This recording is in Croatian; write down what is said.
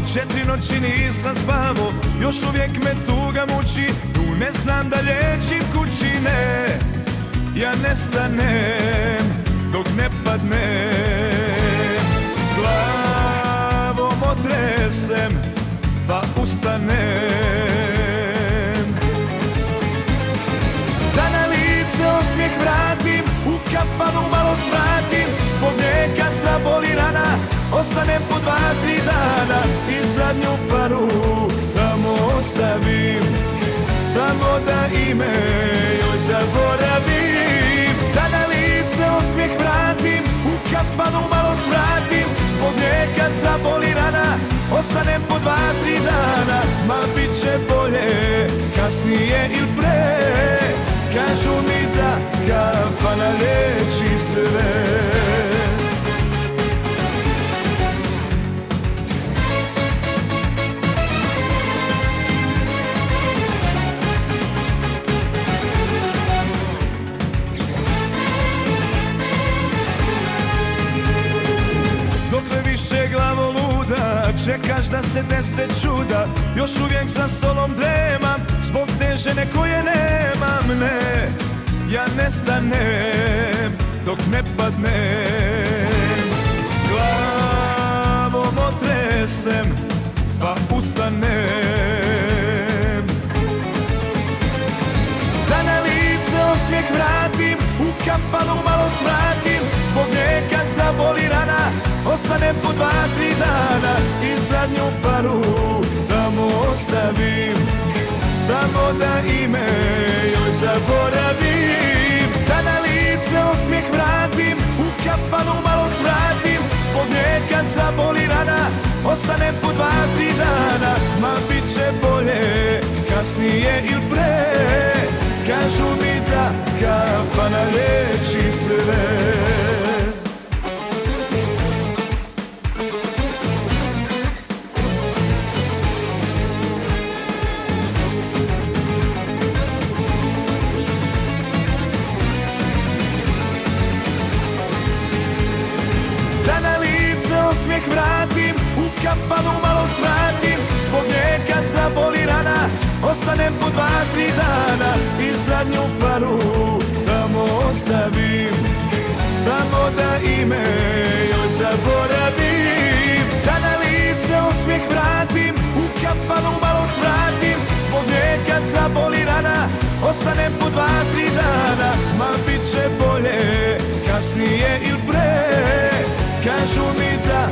4 noći nisam spavao, još uvijek me tuga muči, tu ne znam da liječim kući, ne. Ja nestanem dok ne padnem, glavom otresem pa ustanem, da na lice osmijeh vratim, u kafanu malo svratim, zbog nje kad zaboli rana, ostanem po 2-3 dana i zadnju paru tamo ostavim, samo da ime joj zaboravim. Da na lice osmijeh vratim, u kafanu malo svratim, zbog nje kad zaboli rana, ostanem po 2-3 dana, ma bit će bolje kasnije ili pre. Kažu mi da kafana liječi sve. Dokle više glavo luda, čekaš da se dese čuda, još uvijek za stolom dremam, zbog te žene koje nemam, ne. Ja nestanem dok ne padnem, glavom otresem pa ustanem, da na lice osmijeh vratim, u kafanu malo svratim, zbog nje kad zaboli rana, ostanem po 2-3 dana i zadnju paru tamo ostavim, samo da ime joj zaboravim. Da na lice osmijeh vratim, u kafanu malo svratim, zbog nje kad zaboli rana, ostanem po 2-3 dana, ma bit će bolje kasnije ili pre. Kažu mi da kafana liječi sve. Osmijeh vratim, u kafanu malo svratim, zbog nje kad zaboli rana, ostanem po 2-3 dana i zadnju paru tamo ostavim, samo da ime joj zaboravim. Da na lice osmijeh vratim, u kafanu malo svratim, zbog nje kad zaboli rana, ostanem po 2-3 dana, ma bit će bolje kasnije ili pre. Kažu mi da